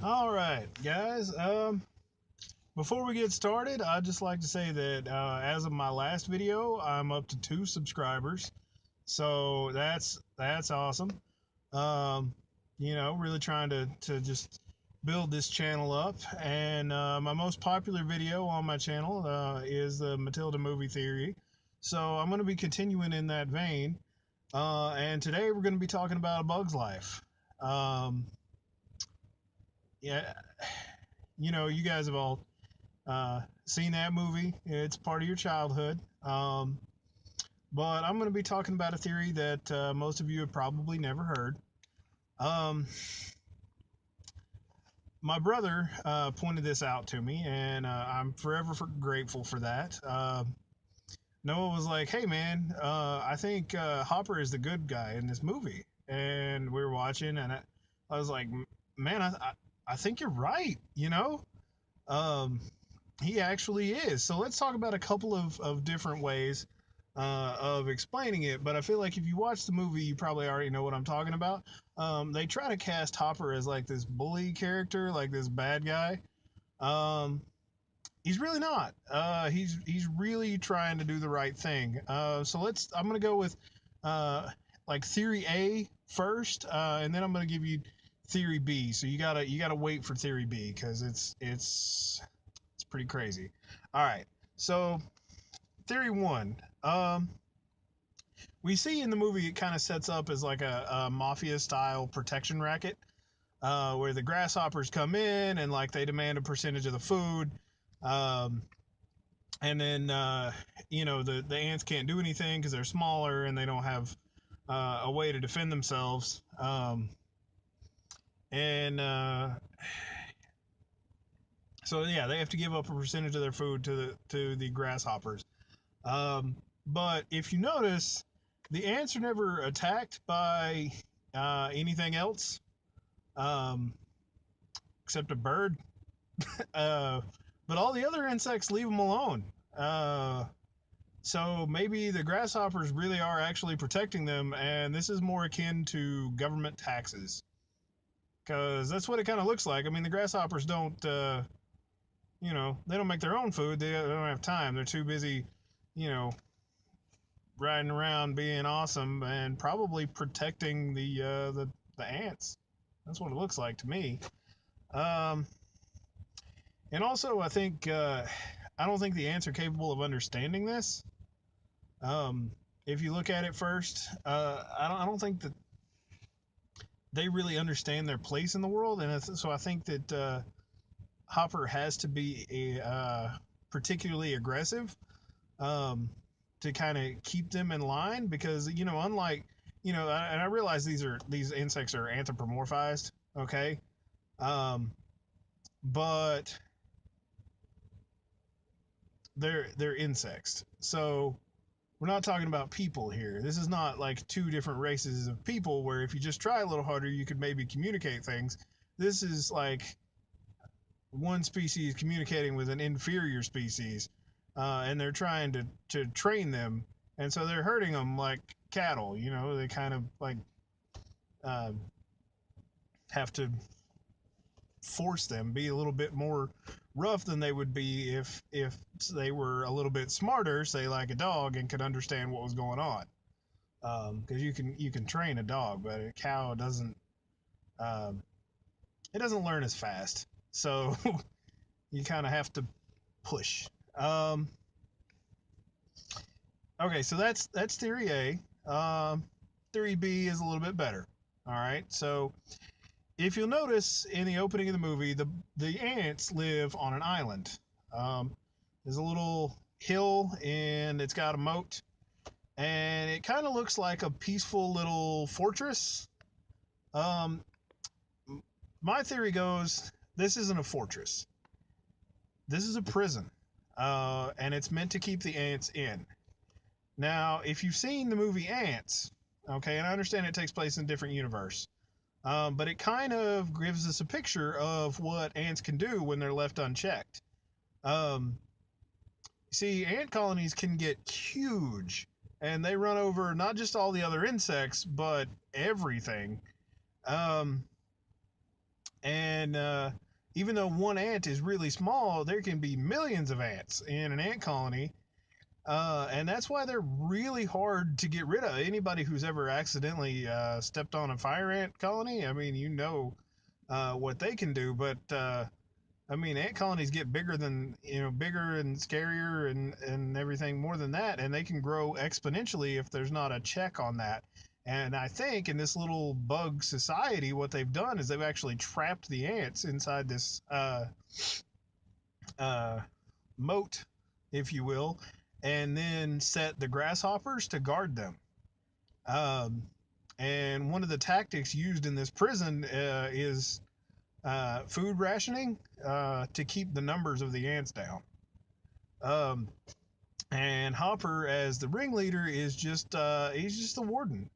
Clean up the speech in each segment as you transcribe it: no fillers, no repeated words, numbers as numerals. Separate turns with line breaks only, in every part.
All right, guys. Before we get started, I'd just like to say that as of my last video, I'm up to 2 subscribers. So that's awesome. Um, really trying to just build this channel up. And my most popular video on my channel is the Matilda movie theory. So I'm going to be continuing in that vein. And today we're going to be talking about A Bug's Life. Um, yeah, you guys have all seen that movie. It's part of your childhood. But I'm going to be talking about a theory that most of you have probably never heard. Um, my brother pointed this out to me, and I'm forever grateful for that. Noah was like, "Hey, man, I think Hopper is the good guy in this movie," and we were watching, and I was like, "Man, I think you're right." Um, he actually is. So let's talk about a couple of different ways of explaining it. But I feel like if you watch the movie, you probably already know what I'm talking about. They try to cast Hopper as like this bully character, like this bad guy. Um, he's really not. He's really trying to do the right thing. So let's. I'm gonna go with like theory A first, and then I'm gonna give you theory B. So you gotta wait for theory B because it's pretty crazy. All right. So theory one. We see in the movie it kind of sets up as like a mafia style protection racket, where the grasshoppers come in and like they demand a percentage of the food. Um, and then the ants can't do anything because they're smaller and they don't have a way to defend themselves. And So yeah, they have to give up a percentage of their food to the grasshoppers. But if you notice, the ants are never attacked by anything else um, except a bird. Uh, but all the other insects leave them alone. Uh, so maybe the grasshoppers really are actually protecting them, and this is more akin to government taxes. Because that's what it kind of looks like. I mean, the grasshoppers they don't make their own food. They don't have time. They're too busy, you know, riding around being awesome and probably protecting the ants. That's what it looks like to me. Um, and also, I don't think the ants are capable of understanding this. Um, if you look at it first, I don't think that they really understand their place in the world, and so I think that Hopper has to be particularly aggressive um, to kind of keep them in line because unlike and I realize these insects are anthropomorphized, okay, um, but they're insects, so we're not talking about people here. This is not like two different races of people where if you just try a little harder you could maybe communicate things. This is like one species communicating with an inferior species, and they're trying to train them, and so they're hurting them like cattle. They kind of like uh, have to force them be a little bit more rough than they would be if they were a little bit smarter, say like a dog, and could understand what was going on. Because you can train a dog, but a cow doesn't. Um, it doesn't learn as fast, so you kind of have to push. Um, Okay, so that's theory A. Theory B is a little bit better. All right, so if you'll notice in the opening of the movie, the ants live on an island. Um, there's a little hill and it's got a moat, and it kind of looks like a peaceful little fortress. Um, my theory goes, this isn't a fortress. This is a prison, and it's meant to keep the ants in. Now, if you've seen the movie Ants, okay, and I understand it takes place in a different universe, but it kind of gives us a picture of what ants can do when they're left unchecked. Um, see, ant colonies can get huge, and they run over not just all the other insects, but everything. Um, And even though one ant is really small, there can be millions of ants in an ant colony. And that's why they're really hard to get rid of. Anybody who's ever accidentally stepped on a fire ant colony, I mean, what they can do. But I mean, ant colonies get bigger than, bigger and scarier and everything more than that, and they can grow exponentially if there's not a check on that. And I think in this little bug society, what they've done is they've actually trapped the ants inside this uh, moat, if you will, and then set the grasshoppers to guard them. Um, and one of the tactics used in this prison is food rationing to keep the numbers of the ants down. Um, and Hopper, as the ringleader, is just he's just the warden.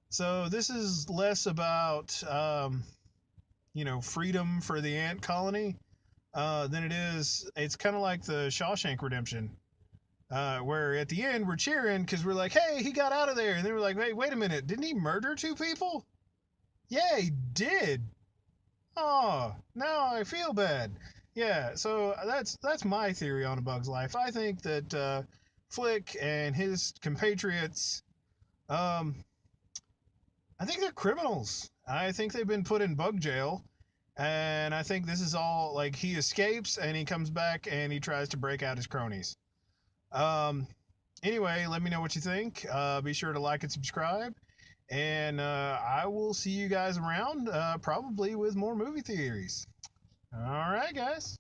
So this is less about freedom for the ant colony than it is. It's kind of like the Shawshank Redemption, where at the end we're cheering because we're like, "Hey, he got out of there," and then we're like, "Hey, wait a minute, didn't he murder two people?" Yeah, he did. Oh, now I feel bad. Yeah, so that's my theory on A Bug's Life. I think that Flick and his compatriots, um, I think they're criminals. I think they've been put in bug jail, and I think this is all like he escapes and he comes back and he tries to break out his cronies. Um, anyway, let me know what you think. Be sure to like and subscribe, and I will see you guys around, probably with more movie theories. All right, guys.